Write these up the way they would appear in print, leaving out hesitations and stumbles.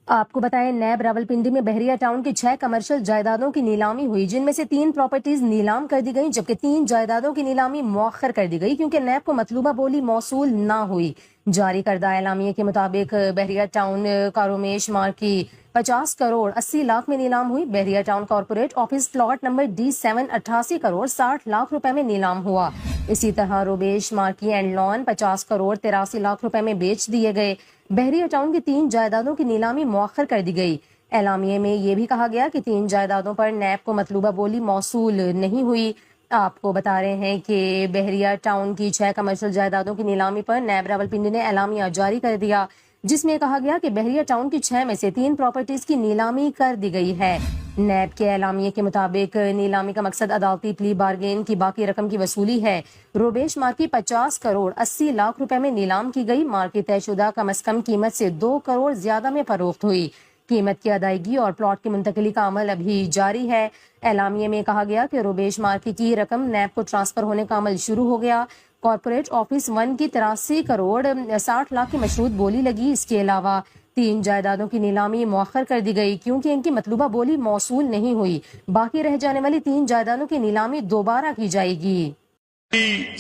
آپ کو بتائیں نیب راولپنڈی میں بحریہ ٹاؤن کی 6 کمرشل جائیدادوں کی نیلامی ہوئی، جن میں سے 3 پراپرٹیز نیلام کر دی گئی، جبکہ 3 جائیدادوں کی نیلامی مؤخر کر دی گئی کیونکہ نیب کو مطلوبہ بولی موصول نہ ہوئی۔ جاری کردہ اعلامیے کے مطابق بحریہ ٹاؤن کارومیش مارک کی 50 کروڑ 80 لاکھ میں نیلام ہوئی۔ بحریہ town corporate office plot number D7 88 crore 60 lakh روپے میں نیلام ہوا۔ اسی طرح روبیش مارکی اینڈ لان 50 کروڑ 83 لاکھ روپے میں بیچ دیے گئے۔ بحریہ ٹاؤن کی 3 جائیدادوں کی نیلامی مؤخر کر دی گئی۔ اعلامیے میں یہ بھی کہا گیا کہ 3 جائیدادوں پر نیب کو مطلوبہ بولی موصول نہیں ہوئی۔ آپ کو بتا رہے ہیں کہ بحریہ ٹاؤن کی 6 کمرشل جائیدادوں کی نیلامی پر نیب راولپنڈی نے اعلامیہ جاری کر دیا، جس میں کہا گیا کہ بحریہ ٹاؤن کی 6 میں سے 3 پراپرٹیز کی نیلامی کر دی گئی ہے۔ نیب کے اعلامیے کے مطابق نیلامی کا مقصد عدالتی پلی بارگین کی باقی رقم کی وصولی ہے۔ روبیش مارکی 50 کروڑ 80 لاکھ روپے میں نیلام کی گئی۔ مارکی طے شدہ کم از کم قیمت سے 2 کروڑ زیادہ میں فروخت ہوئی۔ قیمت کی ادائیگی اور پلاٹ کی منتقلی کا عمل ابھی جاری ہے۔ اعلامیے میں کہا گیا کہ روبیش مارکی کی رقم نیب کو ٹرانسفر ہونے کا عمل شروع ہو گیا۔ کارپوریٹ آفس 1 کی 83 کروڑ 60 لاکھ کی مشروط بولی لگی۔ اس کے علاوہ 3 جائیدادوں کی نیلامی مؤخر کر دی گئی کیونکہ ان کی مطلوبہ بولی موصول نہیں ہوئی۔ باقی رہ جانے والی 3 جائیدادوں کی نیلامی دوبارہ کی جائے گی۔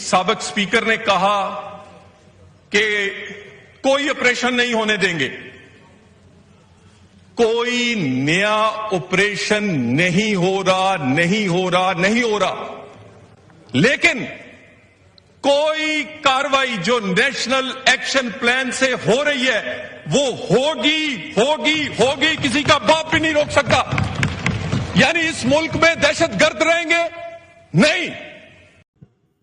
سابق اسپیکر نے کہا کہ کوئی آپریشن نہیں ہونے دیں گے۔ کوئی نیا آپریشن نہیں ہو رہا، لیکن کوئی کاروائی جو نیشنل ایکشن پلان سے ہو رہی ہے وہ ہوگی، کسی کا باپ بھی نہیں روک سکتا۔ یعنی اس ملک میں دہشت گرد رہیں گے نہیں۔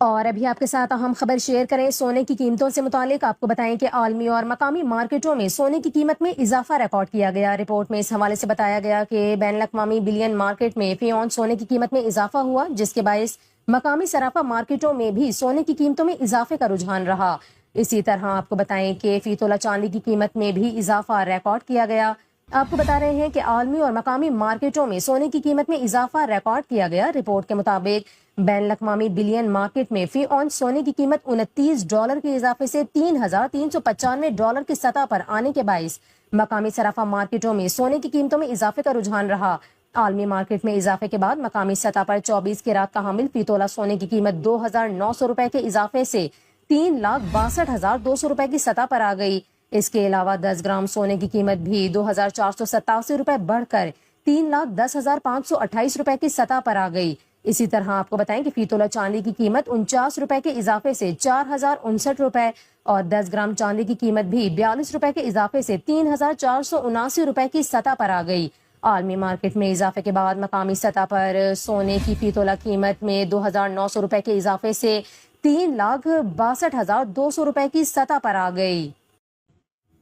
اور ابھی آپ کے ساتھ اہم خبر شیئر کریں سونے کی قیمتوں سے متعلق۔ آپ کو بتائیں کہ عالمی اور مقامی مارکیٹوں میں سونے کی قیمت میں اضافہ ریکارڈ کیا گیا۔ رپورٹ میں اس حوالے سے بتایا گیا کہ بین الاقوامی بلین مارکیٹ میں فی اونس سونے کی قیمت میں اضافہ ہوا، جس کے باعث مقامی صرافہ مارکیٹوں میں بھی سونے کی قیمتوں میں اضافے کا رجحان رہا۔ اسی طرح آپ کو بتائیں کہ فی تولہ چاندی کی قیمت میں بھی اضافہ ریکارڈ کیا گیا۔ آپ کو بتا رہے ہیں کہ عالمی اور مقامی مارکیٹوں میں سونے کی قیمت میں اضافہ ریکارڈ کیا گیا۔ رپورٹ کے مطابق بین الاقوامی بلین مارکیٹ میں فی اونس سونے کی قیمت $29 کے اضافے سے $3,395 کی سطح پر آنے کے باعث مقامی صرافہ مارکیٹوں میں سونے کی قیمتوں میں اضافے کا رجحان رہا۔ عالمی مارکیٹ میں اضافے کے بعد مقامی سطح پر 24 کیرات کا حامل فی تولہ سونے کی قیمت $2,900 کے اضافے سے $3,62,200 کی سطح پر آ گئی۔ اس کے علاوہ 10 گرام سونے کی قیمت بھی $2,487 بڑھ کر $3,10,528 کی سطح پر آ گئی۔ اسی طرح آپ کو بتائیں کہ فی تولہ چاندی کی قیمت $49 کے اضافے سے $4,059 اور 10 گرام چاندی کی قیمت بھی $42 کے اضافے سے $3,479 کی سطح پر آ گئی۔ عالمی مارکیٹ میں اضافے کے بعد مقامی سطح پر سونے کی فی تولہ قیمت میں $2,900 کے اضافے سے $3,62,200 کی سطح پر آ گئی۔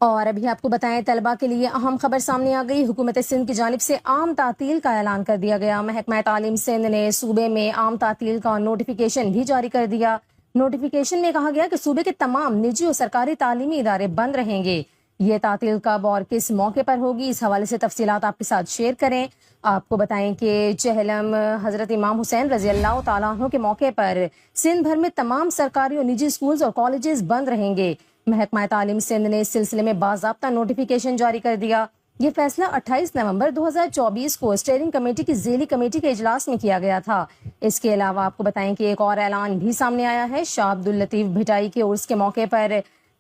اور ابھی آپ کو بتائیں طلبہ کے لیے اہم خبر سامنے آ گئی۔ حکومت سندھ کی جانب سے عام تعطیل کا اعلان کر دیا گیا۔ محکمہ تعلیم سندھ نے صوبے میں عام تعطیل کا نوٹیفیکیشن بھی جاری کر دیا۔ نوٹیفیکیشن میں کہا گیا کہ صوبے کے تمام نجی اور سرکاری تعلیمی ادارے بند رہیں گے۔ یہ تعطیل کب اور کس موقع پر ہوگی، اس حوالے سے تفصیلات آپ کے ساتھ شیئر کریں۔ آپ کو بتائیں کہ چہلم حضرت امام حسین رضی اللہ تعالیٰ عنہ کے موقع پر سندھ بھر میں تمام سرکاری اور نجی اسکولز اور کالجز بند رہیں گے۔ محکمہ تعلیم سندھ نے اس سلسلے میں باضابطہ نوٹیفیکیشن جاری کر دیا۔ یہ فیصلہ 28 نومبر 2024 کو اسٹیئرنگ کمیٹی کی ذیلی کمیٹی کے اجلاس میں کیا گیا تھا۔ اس کے علاوہ آپ کو بتائیں کہ ایک اور اعلان بھی سامنے آیا ہے۔ شاہ عبداللطیف بھٹائی کے عرس کے موقع پر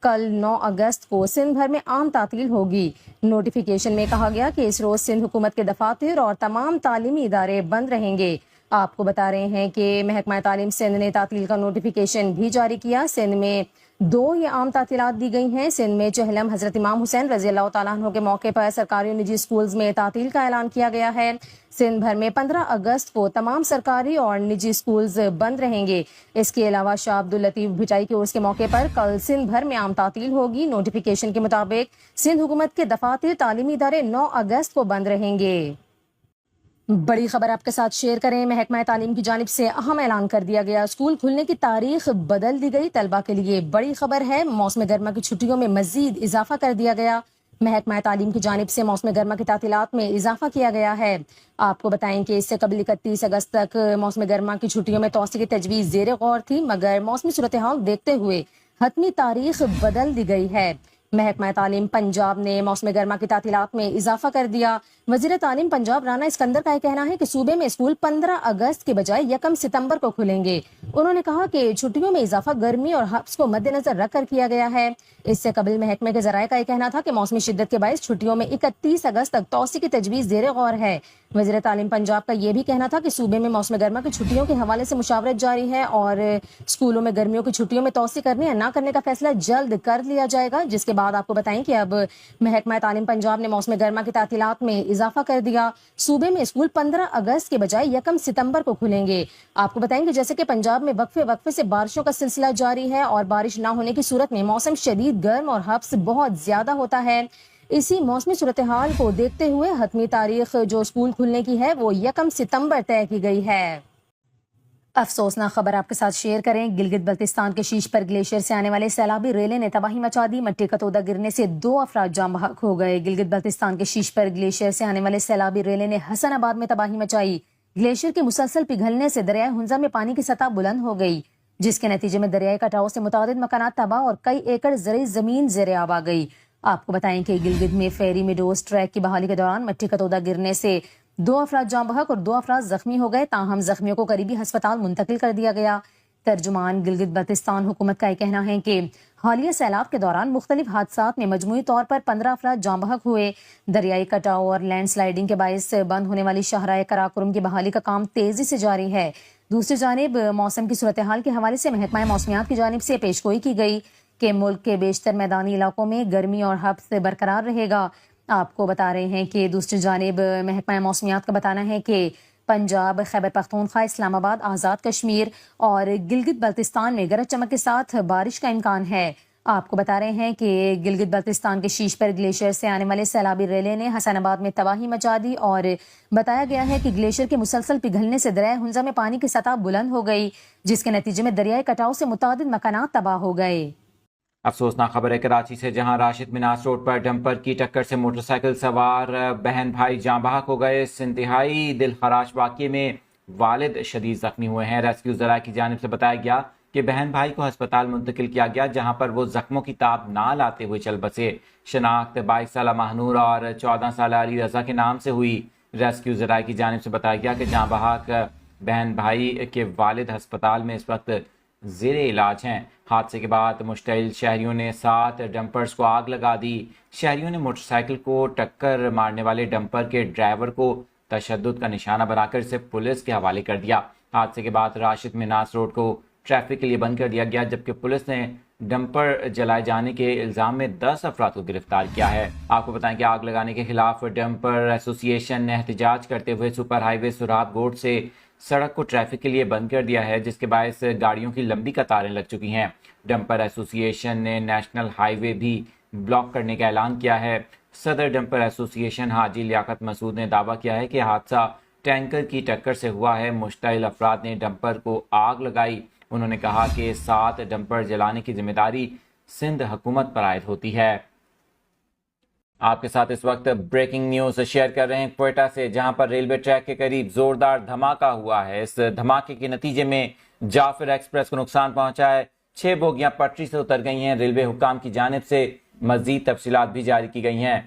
کل 9 اگست کو سندھ بھر میں عام تعطیل ہوگی۔ نوٹیفیکیشن میں کہا گیا کہ اس روز سندھ حکومت کے دفاتر اور تمام تعلیمی ادارے بند رہیں گے۔ آپ کو بتا رہے ہیں کہ محکمہ تعلیم سندھ نے تعطیل کا نوٹیفیکیشن بھی جاری کیا۔ سندھ میں 2 یہ عام تعطیلات دی گئی ہیں۔ سندھ میں چہلم حضرت امام حسین رضی اللہ تعالیٰ عنہ کے موقع پر سرکاری اور نجی اسکولز میں تعطیل کا اعلان کیا گیا ہے۔ سندھ بھر میں 15 اگست کو تمام سرکاری اور نجی اسکولز بند رہیں گے۔ اس کے علاوہ شاہ عبداللطیف بھٹائی کے عرس کے موقع پر کل سندھ بھر میں عام تعطیل ہوگی۔ نوٹیفیکیشن کے مطابق سندھ حکومت کے دفاتر تعلیمی ادارے 9 اگست کو بند رہیں گے۔ بڑی خبر آپ کے ساتھ شیئر کریں۔ محکمہ تعلیم کی جانب سے اہم اعلان کر دیا گیا۔ اسکول کھلنے کی تاریخ بدل دی گئی۔ طلبہ کے لیے بڑی خبر ہے۔ موسم گرما کی چھٹیوں میں مزید اضافہ کر دیا گیا۔ محکمہ تعلیم کی جانب سے موسم گرما کی تعطیلات میں اضافہ کیا گیا ہے۔ آپ کو بتائیں کہ اس سے قبل 31 اگست تک موسم گرما کی چھٹیوں میں توسیع کی تجویز زیر غور تھی، مگر موسمی صورتحال دیکھتے ہوئے حتمی تاریخ بدل دی گئی ہے۔ محکمہ تعلیم پنجاب نے موسم گرما کی تعطیلات میں اضافہ کر دیا۔ وزیر تعلیم پنجاب رانا اسکندر کا یہ کہنا ہے کہ صوبے میں اسکول 15 اگست کے بجائے 1 ستمبر کو کھلیں گے۔ انہوں نے کہا کہ چھٹیوں میں اضافہ گرمی اور حبس کو مد نظر رکھ کر کیا گیا ہے۔ اس سے قبل محکمے کے ذرائع کا یہ کہنا تھا کہ موسمی شدت کے باعث چھٹیوں میں 31 اگست تک توسیع کی تجویز زیر غور ہے۔ وزیر تعلیم پنجاب کا یہ بھی کہنا تھا کہ صوبے میں موسم گرما کی چھٹیوں کے حوالے سے مشاورت جاری ہے اور اسکولوں میں گرمیوں کی چھٹیوں میں توسیع کرنے یا نہ کرنے کا فیصلہ جلد کر لیا جائے گا، جس کے بعد آپ کو بتائیں کہ اب محکمہ تعلیم پنجاب نے موسم گرما کی تعطیلات میں اضافہ کر دیا۔ صوبے میں اسکول 15 اگست کے بجائے 1 ستمبر کو کھلیں گے۔ آپ کو بتائیں کہ جیسے کہ پنجاب میں وقفے سے بارشوں کا سلسلہ جاری ہے اور بارش نہ ہونے کی صورت میں موسم شدید گرم اور حبس بہت زیادہ ہوتا ہے۔ اسی موسمی صورتحال کو دیکھتے ہوئے حتمی تاریخ جو اسکول کھلنے کی ہے وہ 1 ستمبر طے کی گئی ہے۔ افسوسناک خبر آپ کے ساتھ شیئر کریں۔ گلگت بلتستان کے شیش پر گلیشیئر سے آنے والے سیلابی ریلے نے تباہی مچا دی۔ مٹی کا تودہ گرنے سے 2 افراد جاں بحق ہو گئے۔ گلگت بلتستان کے شیش پر گلیشیئر سے آنے والے سیلابی ریلے نے حسن آباد میں تباہی مچائی۔ گلیشیئر کے مسلسل پگھلنے سے دریائے ہنزا میں پانی کی سطح بلند ہو گئی، جس کے نتیجے میں دریائے کٹاؤ سے متعدد مکانات تباہ اور کئی ایکڑ زرعی زمین زیر آب آ گئی۔ آپ کو بتائیں کہ گلگت میں فیری میڈوز ٹریک کی بحالی کے دوران مٹی کا تودہ گرنے سے 2 افراد جاں بحق اور 2 افراد زخمی ہو گئے، تاہم زخمیوں کو قریبی ہسپتال منتقل کر دیا گیا۔ ترجمان گلگت بلتستان حکومت کا یہ کہنا ہے کہ حالیہ سیلاب کے دوران مختلف حادثات میں مجموعی طور پر 15 افراد جاں بحق ہوئے۔ دریائی کٹاؤ اور لینڈ سلائیڈنگ کے باعث بند ہونے والی شاہراہ قراقرم کی بحالی کا کام تیزی سے جاری ہے۔ دوسری جانب موسم کی صورتحال کے حوالے سے محکمہ موسمیات کی جانب سے پیشگوئی کی گئی کہ ملک کے بیشتر میدانی علاقوں میں گرمی اور حبس برقرار رہے گا۔ آپ کو بتا رہے ہیں کہ دوسری جانب محکمہ موسمیات کا بتانا ہے کہ پنجاب، خیبر پختونخوا، اسلام آباد، آزاد کشمیر اور گلگت بلتستان میں گرج چمک کے ساتھ بارش کا امکان ہے۔ آپ کو بتا رہے ہیں کہ گلگت بلتستان کے شیش پر گلیشیئر سے آنے والے سیلابی ریلے نے حسن آباد میں تباہی مچا دی اور بتایا گیا ہے کہ گلیشیئر کے مسلسل پگھلنے سے دریائے ہنزا میں پانی کی سطح بلند ہو گئی، جس کے نتیجے میں دریائے کٹاؤ سے متعدد مکانات تباہ ہو گئے۔ افسوسناک خبر ہے کراچی سے، جہاں راشد مناس روڈ پر ڈمپر کی ٹکر سے موٹر سائیکل سوار بہن بھائی جاں بحق ہو گئے۔ اس انتہائی دل خراش واقعے میں والد شدید زخمی ہوئے ہیں۔ ریسکیو ذرائع کی جانب سے بتایا گیا کہ بہن بھائی کو ہسپتال منتقل کیا گیا، جہاں پر وہ زخموں کی تاب نہ لاتے ہوئے چل بسے۔ شناخت 22 سالہ ماہنور اور 14 سالہ علی رضا کے نام سے ہوئی۔ ریسکیو ذرائع کی جانب سے بتایا گیا کہ جاں بحق بہن بھائی کے والد ہسپتال میں اس وقت زیر علاج ہیں۔ حادثے کے بعد مشتعل شہریوں نے 7 ڈمپرز کو آگ لگا دی۔ شہریوں نے موٹر سائیکل کو ٹکر مارنے والے ڈمپر کے ڈرائیور کو تشدد کا نشانہ بنا کر اسے پولیس کے حوالے کر دیا۔ حادثے کے بعد راشد مناس روڈ کو ٹریفک کے لیے بند کر دیا گیا، جبکہ پولیس نے ڈمپر جلائے جانے کے الزام میں 10 افراد کو گرفتار کیا ہے۔ آپ کو بتائیں کہ آگ لگانے کے خلاف ڈمپر ایسوسی ایشن نے احتجاج کرتے ہوئے سپر ہائی وے سرات گوٹ سے سڑک کو ٹریفک کے لیے بند کر دیا ہے، جس کے باعث گاڑیوں کی لمبی قطاریں لگ چکی ہیں۔ ڈمپر ایسوسی ایشن نے نیشنل ہائی وے بھی بلاک کرنے کا اعلان کیا ہے۔ صدر ڈمپر ایسوسی ایشن حاجی لیاقت مسعود نے دعویٰ کیا ہے کہ حادثہ ٹینکر کی ٹکر سے ہوا ہے۔ مشتعل افراد نے ڈمپر کو آگ لگائی۔ انہوں نے کہا کہ 7 ڈمپر جلانے کی ذمہ داری سندھ حکومت پر عائد ہوتی ہے۔ آپ کے ساتھ اس وقت بریکنگ نیوز شیئر کر رہے ہیں کوئٹہ سے، جہاں پر ریلوے ٹریک کے قریب زوردار دھماکہ ہوا ہے۔ اس دھماکے کے نتیجے میں جعفر ایکسپریس کو نقصان پہنچا ہے۔ 6 بوگیاں پٹری سے اتر گئی ہیں۔ ریلوے حکام کی جانب سے مزید تفصیلات بھی جاری کی گئی ہیں۔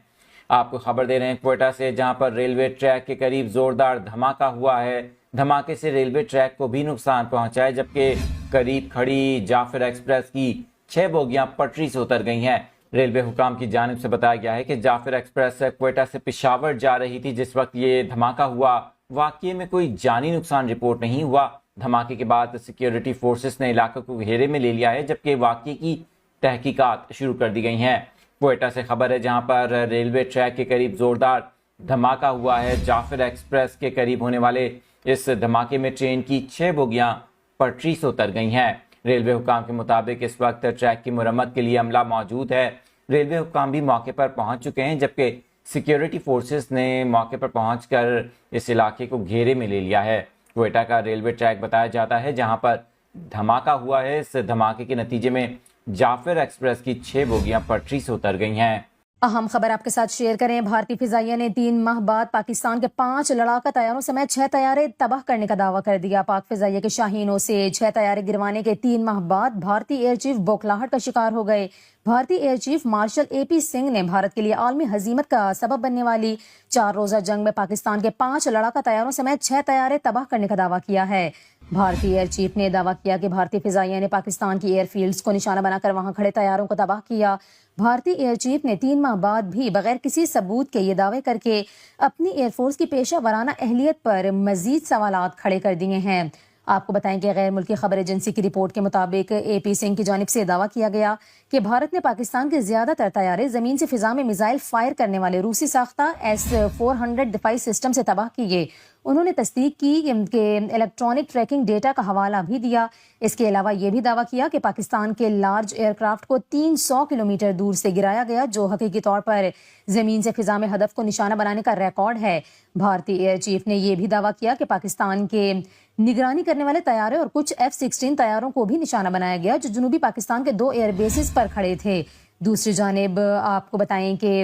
آپ کو خبر دے رہے ہیں کوئٹہ سے، جہاں پر ریلوے ٹریک کے قریب زوردار دھماکہ ہوا ہے۔ دھماکے سے ریلوے ٹریک کو بھی نقصان پہنچا ہے، جبکہ قریب کھڑی جعفر ایکسپریس کی 6 بوگیاں پٹری سے اتر گئی ہیں۔ ریلوے حکام کی جانب سے بتایا گیا ہے کہ جعفر ایکسپریس کوئٹہ سے پشاور جا رہی تھی جس وقت یہ دھماکہ ہوا۔ واقعے میں کوئی جانی نقصان رپورٹ نہیں ہوا۔ دھماکے کے بعد سیکیورٹی فورسز نے علاقے کو گھیرے میں لے لیا ہے، جبکہ واقعے کی تحقیقات شروع کر دی گئی ہیں۔ کوئٹہ سے خبر ہے، جہاں پر ریلوے ٹریک کے قریب زوردار دھماکہ ہوا ہے۔ جعفر ایکسپریس کے قریب ہونے والے اس دھماکے میں ٹرین کی 6 بوگیاں پٹری سے اتر گئی ہیں۔ ریلوے حکام کے مطابق اس وقت ٹریک کی مرمت کے لیے عملہ موجود ہے۔ ریلوے حکام بھی موقع پر پہنچ چکے ہیں، جبکہ سیکیورٹی فورسز نے موقع پر پہنچ کر اس علاقے کو گھیرے میں لے لیا ہے۔ کوئٹہ کا ریلوے ٹریک بتایا جاتا ہے جہاں پر دھماکہ ہوا ہے۔ اس دھماکے کے نتیجے میں جعفر ایکسپریس کی 6 بوگیاں پٹری سے اتر گئی ہیں۔ اہم خبر آپ کے ساتھ شیئر کریں۔ بھارتی فضائیہ نے 3 ماہ بعد پاکستان کے 5 لڑاکا طیاروں سمیت 6 طیارے تباہ کرنے کا دعویٰ کر دیا۔ پاک فضائیہ کے شاہینوں سے 6 طیارے گروانے کے 3 ماہ بعد بھارتی ایئر چیف بوکھلاہٹ کا شکار ہو گئے۔ بھارتی air chief marshal AP Singh نے بھارت کے لیے عالمی ہزیمت کا سبب بننے والی 4 روزہ جنگ میں پاکستان کے 5 لڑاکا طیاروں سمیت 6 طیارے تباہ کرنے کا دعویٰ کیا ہے۔ بھارتی ایئر چیف نے دعویٰ کیا کہ بھارتی فضائیہ نے پاکستان کی ایئر فیلڈز کو نشانہ بنا کر وہاں کھڑے طیاروں کو تباہ کیا۔ بھارتی ایئر چیف نے 3 ماہ بعد بھی بغیر کسی ثبوت کے یہ دعوے کر کے اپنی ایئر فورس کی پیشہ ورانہ اہلیت پر مزید سوالات کھڑے کر دیے ہیں۔ آپ کو بتائیں کہ غیر ملکی خبر ایجنسی کی رپورٹ کے مطابق AP سنگھ کی جانب سے دعویٰ کیا گیا کہ بھارت نے پاکستان کے زیادہ تر طیارے زمین سے فضا میں میزائل فائر کرنے والے روسی ساختہ S-400 دفاعی سسٹم سے تباہ کیے۔ انہوں نے تصدیق کی کہ الیکٹرانک ٹریکنگ ڈیٹا کا حوالہ بھی دیا۔ اس کے علاوہ یہ بھی دعویٰ کیا کہ پاکستان کے لارج ایئر کرافٹ کو 300 کلومیٹر دور سے گرایا گیا، جو حقیقی طور پر زمین سے فضا میں ہدف کو نشانہ بنانے کا ریکارڈ ہے۔ بھارتی ایئر چیف نے یہ بھی دعویٰ کیا کہ پاکستان کے نگرانی کرنے والے طیارے اور کچھ F-16 طیاروں کو بھی نشانہ بنایا گیا، جو جنوبی پاکستان کے 2 ایئر بیسز پر کھڑے تھے۔ دوسری جانب آپ کو بتائیں کہ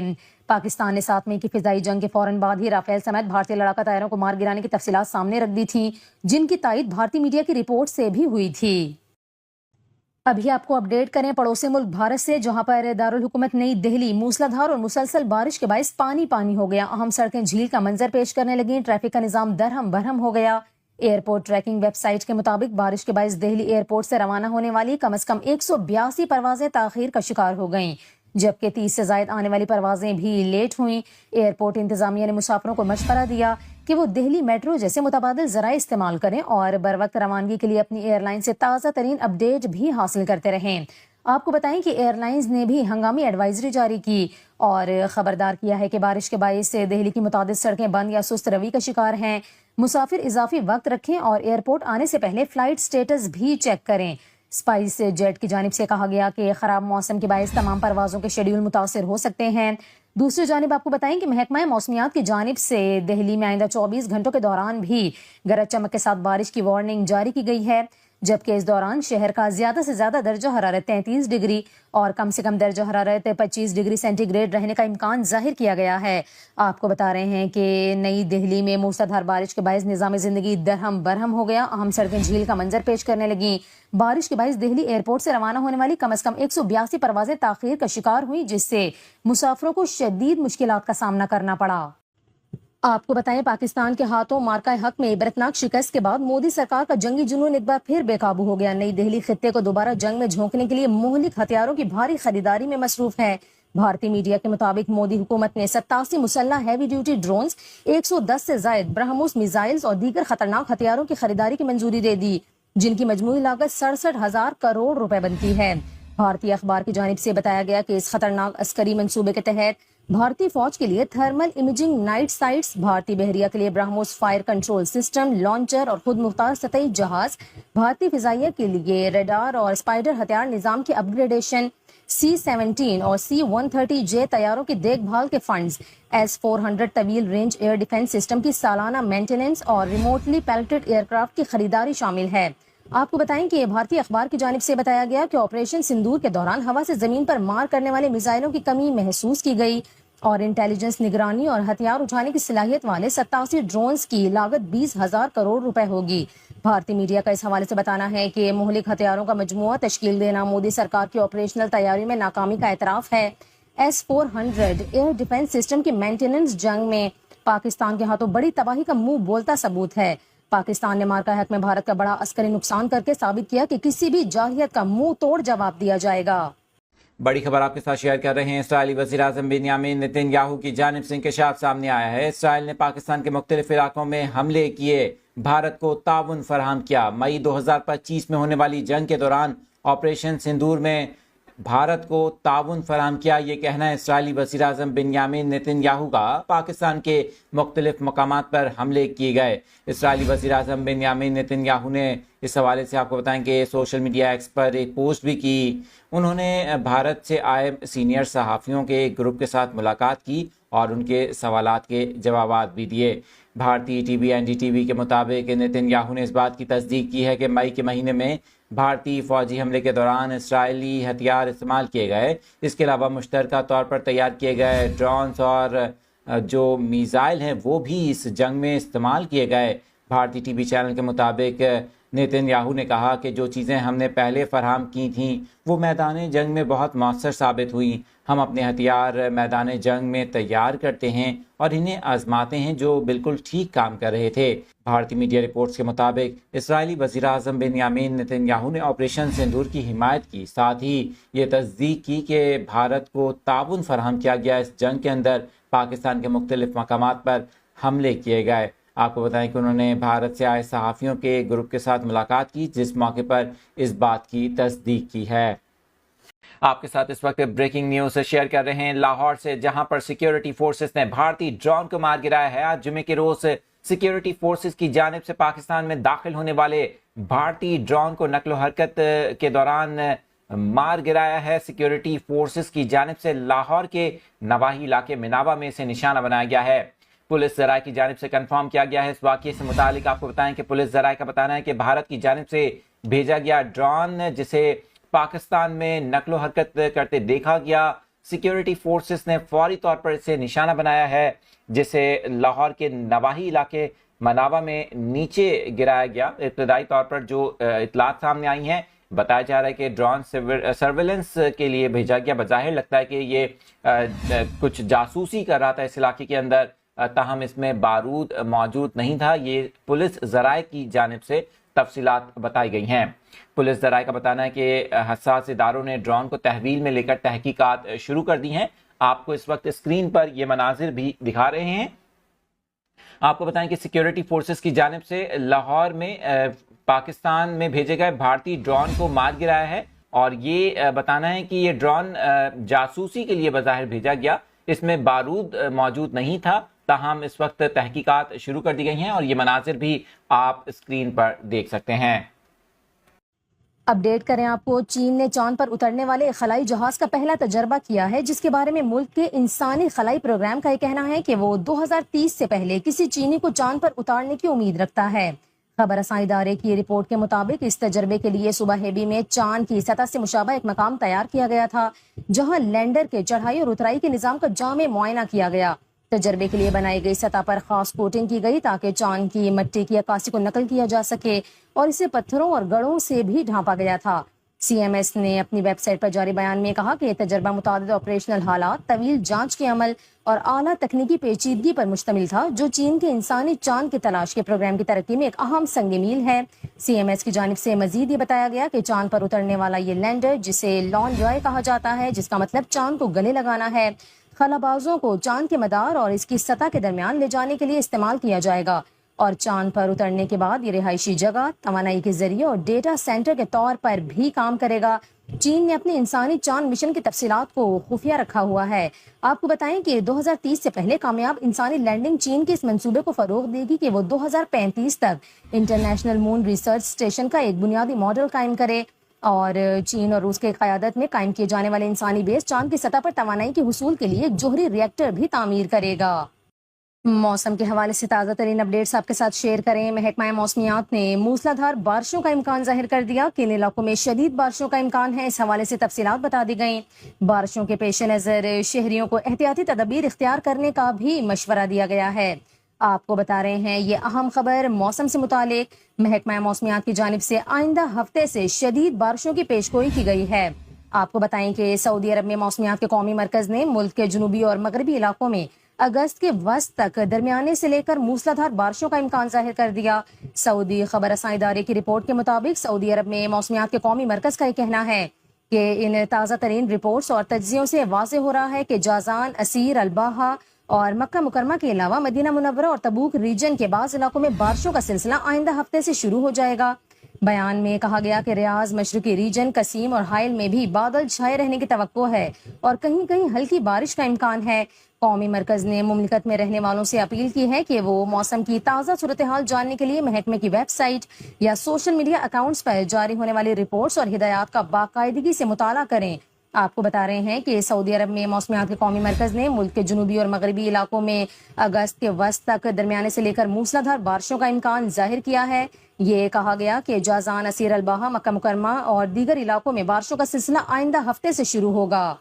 پاکستان نے 7 مئی کی فضائی جنگ کے فوراً بعد ہی رافیل سمیت بھارتی لڑاکا طیاروں کو مار گرانے کی تفصیلات سامنے رکھ دی تھیں، جن کی تائید بھارتی میڈیا کی رپورٹ سے بھی ہوئی تھی۔ ابھی آپ کو اپڈیٹ کریں پڑوسی ملک بھارت سے، جہاں پر دارالحکومت نئی دہلی موسلادھار اور مسلسل بارش کے باعث پانی پانی ہو گیا۔ اہم سڑکیں جھیل کا منظر پیش کرنے لگیں، ٹریفک کا نظام درہم برہم ہو گیا۔ ایئرپورٹ ٹریکنگ ویب سائٹ کے مطابق بارش کے باعث دہلی ایئرپورٹ سے روانہ ہونے والی کم از کم 182 پروازیں تاخیر کا شکار ہو گئیں، جبکہ 30 سے زائد آنے والی پروازیں بھی لیٹ ہوئیں۔ ایئرپورٹ انتظامیہ نے مسافروں کو مشورہ دیا کہ وہ دہلی میٹرو جیسے متبادل ذرائع استعمال کریں اور بروقت روانگی کے لیے اپنی ایئر لائن سے تازہ ترین اپڈیٹ بھی حاصل کرتے رہیں۔ آپ کو بتائیں کہ ایئر لائنز نے بھی ہنگامی ایڈوائزری جاری کی اور خبردار کیا ہے کہ بارش کے باعث دہلی کی متعدد سڑکیں بند یا سست روی کا شکار ہیں۔ مسافر اضافی وقت رکھیں اور ایئرپورٹ آنے سے پہلے فلائٹ سٹیٹس بھی چیک کریں۔ اسپائس جیٹ کی جانب سے کہا گیا کہ خراب موسم کے باعث تمام پروازوں کے شیڈول متاثر ہو سکتے ہیں۔ دوسری جانب آپ کو بتائیں کہ محکمہ موسمیات کی جانب سے دہلی میں آئندہ 24 گھنٹوں کے دوران بھی گرج چمک کے ساتھ بارش کی وارننگ جاری کی گئی ہے، جبکہ اس دوران شہر کا زیادہ سے زیادہ درجہ حرارت 33 ڈگری اور کم سے کم درجہ حرارت 25 ڈگری سینٹی گریڈ رہنے کا امکان ظاہر کیا گیا ہے۔ آپ کو بتا رہے ہیں کہ نئی دہلی میں موسلادھار بارش کے باعث نظام زندگی درہم برہم ہو گیا، اہم سڑکیں جھیل کا منظر پیش کرنے لگیں۔ بارش کے باعث دہلی ایئرپورٹ سے روانہ ہونے والی کم از کم 182 پروازیں تاخیر کا شکار ہوئی، جس سے مسافروں کو شدید مشکلات کا سامنا کرنا پڑا۔ آپ کو بتائیں پاکستان کے ہاتھوں مارکہ حق میں عبرتناک شکست کے بعد مودی سرکار کا جنگی جنون ایک بار پھر بے قابو ہو گیا۔ نئی دہلی خطے کو دوبارہ جنگ میں جھونکنے کے لیے مہلک ہتھیاروں کی بھاری خریداری میں مصروف ہے۔ بھارتی میڈیا کے مطابق مودی حکومت نے 87 مسلح ہیوی ڈیوٹی ڈرونز، 110 سے زائد برہموس میزائلز اور دیگر خطرناک ہتھیاروں کی خریداری کی منظوری دے دی، جن کی مجموعی لاگت 67,000 کروڑ روپے بنتی ہے۔ بھارتی اخبار کی جانب سے بتایا گیا کہ اس خطرناک عسکری منصوبے کے تحت بھارتی فوج کے لیے تھرمل امیجنگ نائٹ سائٹس، بھارتی بحریہ کے لیے BrahMos fire control system, launcher اور خود مختار سطحی جہاز، بھارتی فضائیہ کے لیے ریڈار اور اسپائڈر ہتھیار نظام کی اپ گریڈیشن، C-17 اور C-130J طیاروں کی دیکھ بھال کے فنڈز، S-400 طویل رینج ایئر ڈیفنس سسٹم کی سالانہ مینٹیننس اور ریموٹلی پیلٹڈ ایئر کرافٹ کی خریداری شامل ہے۔ آپ کو بتائیں کہ بھارتی اخبار کی جانب سے بتایا گیا کہ آپریشن سندور کے دوران ہوا سے زمین پر مار کرنے والے میزائلوں کی کمی محسوس کی گئی اور انٹیلیجنس نگرانی اور ہتھیار اٹھانے کی صلاحیت والے 87 ڈرونز کی لاگت 20,000 کروڑ روپے ہوگی۔ بھارتی میڈیا کا اس حوالے سے بتانا ہے کہ مہلک ہتھیاروں کا مجموعہ تشکیل دینا مودی سرکار کی آپریشنل تیاری میں ناکامی کا اعتراف ہے۔ S-400 ایئر ڈیفنس سسٹم کی مینٹیننس جنگ میں پاکستان کے ہاتھوں بڑی تباہی کا منہ بولتا ثبوت ہے۔ پاکستان نے مارکہ حق میں بھارت کا بڑا عسکری نقصان کر کے ثابت کیا کہ کسی بھی جارحیت کا منہ توڑ جواب دیا جائے گا۔ بڑی خبر آپ کے ساتھ شیئر کر رہے ہیں۔ اسرائیلی وزیراعظم بنیامین نتن یاہو کی جانب سے انکشاف سامنے آیا ہے۔ اسرائیل نے پاکستان کے مختلف علاقوں میں حملے کیے، بھارت کو تعاون فراہم کیا۔ مئی 2025 میں ہونے والی جنگ کے دوران آپریشن سندور میں بھارت کو تعاون فراہم کیا، یہ کہنا ہے اسرائیلی وزیراعظم بنیامین نتن یاہو کا۔ پاکستان کے مختلف مقامات پر حملے کیے گئے۔ اسرائیلی وزیراعظم بنیامین نتن یاہو نے اس حوالے سے آپ کو بتائیں کہ سوشل میڈیا ایکس پر ایک پوسٹ بھی کی۔ انہوں نے بھارت سے آئے سینئر صحافیوں کے ایک گروپ کے ساتھ ملاقات کی اور ان کے سوالات کے جوابات بھی دیے۔ بھارتی ٹی وی NDTV کے مطابق نتن یاہو نے اس بات کی تصدیق کی ہے کہ مئی کے مہینے میں بھارتی فوجی حملے کے دوران اسرائیلی ہتھیار استعمال کیے گئے. اس کے علاوہ مشترکہ طور پر تیار کیے گئے ڈرونز اور جو میزائل ہیں وہ بھی اس جنگ میں استعمال کیے گئے. بھارتی ٹی وی چینل کے مطابق نیتن یاہو نے کہا کہ جو چیزیں ہم نے پہلے فراہم کی تھیں وہ میدان جنگ میں بہت مؤثر ثابت ہوئیں. ہم اپنے ہتھیار میدان جنگ میں تیار کرتے ہیں اور انہیں آزماتے ہیں جو بالکل ٹھیک کام کر رہے تھے. بھارتی میڈیا رپورٹس کے مطابق اسرائیلی وزیر اعظم بنیامین نیتن یاہو نے آپریشن سندور کی حمایت کی. ساتھ ہی یہ تصدیق کی کہ بھارت کو تعاون فراہم کیا گیا. اس جنگ کے اندر پاکستان کے مختلف مقامات پر حملے کیے گئے. آپ کو بتائیں کہ انہوں نے بھارت سے آئے صحافیوں کے گروپ کے ساتھ ملاقات کی جس موقع پر اس بات کی تصدیق کی ہے. آپ کے ساتھ اس وقت بریکنگ نیوز شیئر کر رہے ہیں لاہور سے، جہاں پر سیکیورٹی فورسز نے بھارتی ڈرون کو مار گرایا ہے. آج جمعے کے روز سیکیورٹی فورسز کی جانب سے پاکستان میں داخل ہونے والے بھارتی ڈرون کو نقل و حرکت کے دوران مار گرایا ہے. سیکیورٹی فورسز کی جانب سے لاہور کے نواحی علاقے مناوا میں اسے نشانہ بنایا گیا ہے. پولیس ذرائع کی جانب سے کنفرم کیا گیا ہے. اس واقعے سے متعلق آپ کو بتائیں کہ پولیس ذرائع کا بتانا ہے کہ بھارت کی جانب سے بھیجا گیا ڈرون جسے پاکستان میں نقل و حرکت کرتے دیکھا گیا، سیکیورٹی فورسز نے فوری طور پر اسے نشانہ بنایا ہے جسے لاہور کے نواحی علاقے مناوا میں نیچے گرایا گیا. ابتدائی طور پر جو اطلاعات سامنے آئی ہیں بتایا جا رہا ہے کہ ڈرون سرویلنس کے لیے بھیجا گیا. بظاہر لگتا ہے کہ یہ کچھ جاسوسی کر رہا تھا اس علاقے کے اندر، تاہم اس میں بارود موجود نہیں تھا. یہ پولیس ذرائع کی جانب سے تفصیلات بتائی گئی ہیں. پولیس ذرائع کا بتانا ہے کہ حساس اداروں نے ڈرون کو تحویل میں لے کر تحقیقات شروع کر دی ہیں. آپ کو اس وقت اسکرین پر یہ مناظر بھی دکھا رہے ہیں. آپ کو بتائیں کہ سیکیورٹی فورسز کی جانب سے لاہور میں پاکستان میں بھیجے گئے بھارتی ڈرون کو مار گرایا ہے، اور یہ بتانا ہے کہ یہ ڈرون جاسوسی کے لیے بظاہر بھیجا گیا. اس میں بارود موجود نہیں تھا، تاہم اس وقت تحقیقات شروع کر دی گئی ہیں اور یہ مناظر بھی آپ اسکرین پر دیکھ سکتے ہیں. اپڈیٹ کریں آپ کو، چین نے چاند پر اترنے والے خلائی جہاز کا پہلا تجربہ کیا ہے، جس کے بارے میں ملک کے انسانی خلائی پروگرام کا یہ کہنا ہے کہ وہ 2030 سے پہلے کسی چینی کو چاند پر اتارنے کی امید رکھتا ہے. خبر رساں ادارے کی رپورٹ کے مطابق اس تجربے کے لیے صوبہ ہیبی میں چاند کی سطح سے مشابہ ایک مقام تیار کیا گیا تھا، جہاں لینڈر کے چڑھائی اور اترائی کے نظام کا جامع معائنہ کیا گیا. تجربے کے لیے بنائی گئی سطح پر خاص کوٹنگ کی گئی تاکہ چاند کی مٹی کی عکاسی کو نقل کیا جا سکے، اور اسے پتھروں اور گڑھوں سے بھی ڈھانپا گیا تھا. CMS نے اپنی ویب سائٹ پر جاری بیان میں کہا کہ یہ تجربہ متعدد آپریشنل حالات، طویل جانچ کے عمل اور اعلیٰ تکنیکی پیچیدگی پر مشتمل تھا، جو چین کے انسانی چاند کی تلاش کے پروگرام کی ترقی میں ایک اہم سنگ میل ہے. CMS کی جانب سے مزید یہ بتایا گیا کہ چاند پر اترنے والا یہ لینڈر، جسے لان جوائے کہا جاتا ہے، جس کا مطلب چاند کو گلے لگانا ہے، خلا بازوں کو چاند کے مدار اور اس کی سطح کے درمیان لے جانے کے لیے استعمال کیا جائے گا. اور چاند پر اترنے کے بعد یہ رہائشی جگہ، توانائی کے ذریعے اور ڈیٹا سینٹر کے طور پر بھی کام کرے گا. چین نے اپنی انسانی چاند مشن کی تفصیلات کو خفیہ رکھا ہوا ہے. آپ کو بتائیں کہ 2030 سے پہلے کامیاب انسانی لینڈنگ چین کے اس منصوبے کو فروغ دے گی کہ وہ 2035 تک انٹرنیشنل مون ریسرچ اسٹیشن کا ایک بنیادی ماڈل قائم کرے، اور چین اور روس کے قیادت میں قائم کیے جانے والے انسانی بیس چاند کی سطح پر توانائی کے حصول کے لیے ایک جوہری ریئیکٹر بھی تعمیر کرے گا. موسم کے حوالے سے تازہ ترین اپڈیٹس آپ کے ساتھ شیئر کریں. محکمہ موسمیات نے موسلادھار بارشوں کا امکان ظاہر کر دیا. کن علاقوں میں شدید بارشوں کا امکان ہے، اس حوالے سے تفصیلات بتا دی گئیں. بارشوں کے پیش نظر شہریوں کو احتیاطی تدابیر اختیار کرنے کا بھی مشورہ دیا گیا ہے. آپ کو بتا رہے ہیں یہ اہم خبر موسم سے متعلق. محکمہ موسمیات کی جانب سے آئندہ ہفتے سے شدید بارشوں کی پیشگوئی کی گئی ہے. آپ کو بتائیں کہ سعودی عرب میں موسمیات کے قومی مرکز نے ملک کے جنوبی اور مغربی علاقوں میں اگست کے وسط تک درمیانے سے لے کر موسلادھار بارشوں کا امکان ظاہر کر دیا. سعودی خبر رساں ادارے کی رپورٹ کے مطابق سعودی عرب میں موسمیات کے قومی مرکز کا یہ کہنا ہے کہ ان تازہ ترین رپورٹس اور تجزیوں سے واضح ہو رہا ہے کہ جازان، اسیر، الباحہ اور مکہ مکرمہ کے علاوہ مدینہ منورہ اور تبوک ریجن کے بعض علاقوں میں بارشوں کا سلسلہ آئندہ ہفتے سے شروع ہو جائے گا. بیان میں کہا گیا کہ ریاض، مشرقی ریجن، قسیم اور حائل میں بھی بادل چھائے رہنے کی توقع ہے اور کہیں کہیں ہلکی بارش کا امکان ہے. قومی مرکز نے مملکت میں رہنے والوں سے اپیل کی ہے کہ وہ موسم کی تازہ صورتحال جاننے کے لیے محکمے کی ویب سائٹ یا سوشل میڈیا اکاؤنٹس پر جاری ہونے والی رپورٹس اور ہدایات کا باقاعدگی سے مطالعہ کریں آپ کو بتا رہے ہیں کہ سعودی عرب میں موسمیات کے قومی مرکز نے ملک کے جنوبی اور مغربی علاقوں میں اگست کے وسط تک درمیانے سے لے کر موسلادھار بارشوں کا امکان ظاہر کیا ہے۔ یہ کہا گیا کہ جازان، اسیر الباحہ، مکہ مکرمہ اور دیگر علاقوں میں بارشوں کا سلسلہ آئندہ ہفتے سے شروع ہوگا۔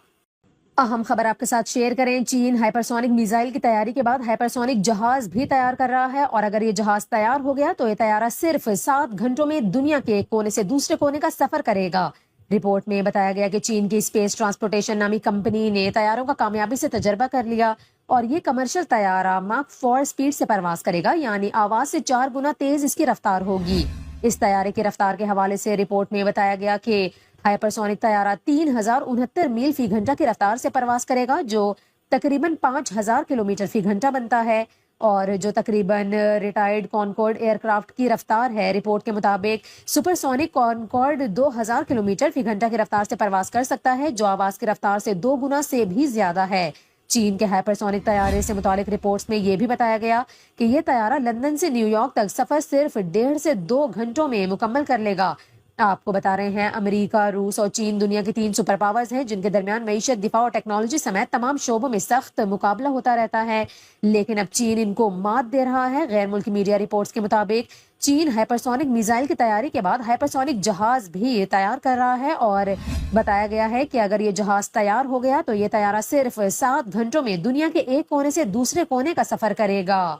اہم خبر آپ کے ساتھ شیئر کریں۔ چین ہائپرسونک میزائل کی تیاری کے بعد ہائپرسونک جہاز بھی تیار کر رہا ہے، اور اگر یہ جہاز تیار ہو گیا تو یہ طیارہ صرف 7 گھنٹوں میں دنیا کے ایک کونے سے دوسرے کونے کا سفر کرے گا۔ رپورٹ میں بتایا گیا کہ چین کی اسپیس ٹرانسپورٹیشن نامی کمپنی نے طیاروں کا کامیابی سے تجربہ کر لیا، اور یہ کمرشل طیارہ ماک 4 سپیڈ سے پرواز کرے گا، یعنی آواز سے 4 گنا تیز اس کی رفتار ہوگی۔ اس طیارے کی رفتار کے حوالے سے رپورٹ میں بتایا گیا کہ ہائپرسونک طیارہ 3069 میل فی گھنٹہ کی رفتار سے پرواز کرے گا، جو تقریباً 5000 کلومیٹر فی گھنٹہ بنتا ہے، اور جو تقریباً ریٹائرڈ کانکورڈ ایئر کرافٹ کی رفتار ہے۔ رپورٹ کے مطابق سپر سونک کانکورڈ 2000 کلومیٹر فی گھنٹہ کی رفتار سے پرواز کر سکتا ہے، جو آواز کی رفتار سے 2 گنا سے بھی زیادہ ہے۔ چین کے ہائپرسونک طیارے سے متعلق رپورٹس میں یہ بھی بتایا گیا کہ یہ طیارہ لندن سے نیو یارک تک سفر صرف 1.5 سے 2 گھنٹوں میں مکمل کر لے گا۔ آپ کو بتا رہے ہیں امریکہ، روس اور چین دنیا کی 3 سپر پاورز ہیں جن کے درمیان معیشت، دفاع اور ٹیکنالوجی سمیت تمام شعبوں میں سخت مقابلہ ہوتا رہتا ہے، لیکن اب چین ان کو مات دے رہا ہے۔ غیر ملکی میڈیا رپورٹس کے مطابق چین ہائپرسونک میزائل کی تیاری کے بعد ہائپرسونک جہاز بھی تیار کر رہا ہے، اور بتایا گیا ہے کہ اگر یہ جہاز تیار ہو گیا تو یہ طیارہ صرف 7 گھنٹوں میں دنیا کے ایک کونے سے دوسرے کونے کا سفر کرے گا۔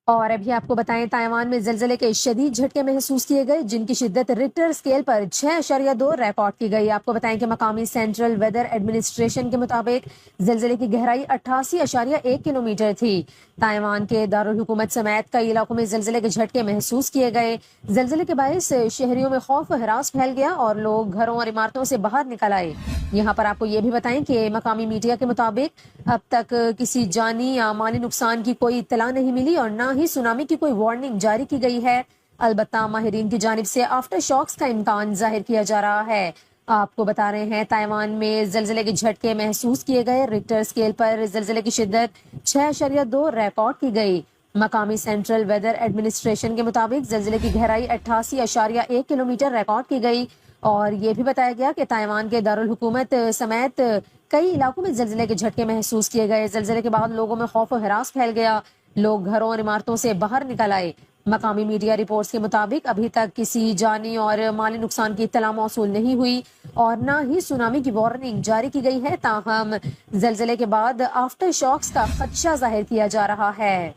اور ابھی آپ کو بتائیں، تائیوان میں زلزلے کے شدید جھٹکے محسوس کیے گئے، جن کی شدت ریکٹر اسکیل پر 6.2 ریکارڈ کی گئی۔ آپ کو بتائیں کہ مقامی سینٹرل ویدر ایڈمنسٹریشن کے مطابق زلزلے کی گہرائی 88.1 کلومیٹر تھی۔ تائیوان کے دارالحکومت سمیت کئی علاقوں میں زلزلے کے جھٹکے محسوس کیے گئے۔ زلزلے کے باعث شہریوں میں خوف و ہراس پھیل گیا اور لوگ گھروں اور عمارتوں سے باہر نکل آئے۔ یہاں پر آپ کو یہ بھی بتائیں کہ مقامی میڈیا کے مطابق اب تک کسی جانی یا مالی نقصان کی کوئی اطلاع نہیں ملی، اور نہ ہی سونامی کی کوئی وارننگ جاری کی گئی ہے۔ البتہ ماہرین کی جانب سے آفٹر شاکس کا امکان ظاہر کیا جا رہا ہے۔ آپ کو بتا رہے ہیں تائیوان میں زلزلے کے جھٹکے محسوس کیے گئے۔ ریکٹر اسکیل پر زلزلے کی شدت 6.2 ریکارڈ کی گئی۔ مقامی سینٹرل ویدر ایڈمنسٹریشن کے مطابق زلزلے کی گہرائی 88.1 کلومیٹر ریکارڈ کی گئی، اور یہ بھی بتایا گیا کہ تائیوان کے دارالحکومت سمیت کئی علاقوں میں زلزلے کے جھٹکے محسوس کیے گئے۔ زلزلے کے بعد لوگوں میں خوف و ہراس پھیل گیا، لوگ گھروں اور عمارتوں سے باہر نکل آئے۔ مقامی میڈیا رپورٹس کے مطابق ابھی تک کسی جانی اور مالی نقصان کی اطلاع موصول نہیں ہوئی، اور نہ ہی سونامی کی وارننگ جاری کی گئی ہے، تاہم زلزلے کے بعد آفٹر شاکس کا خدشہ ظاہر کیا جا رہا ہے۔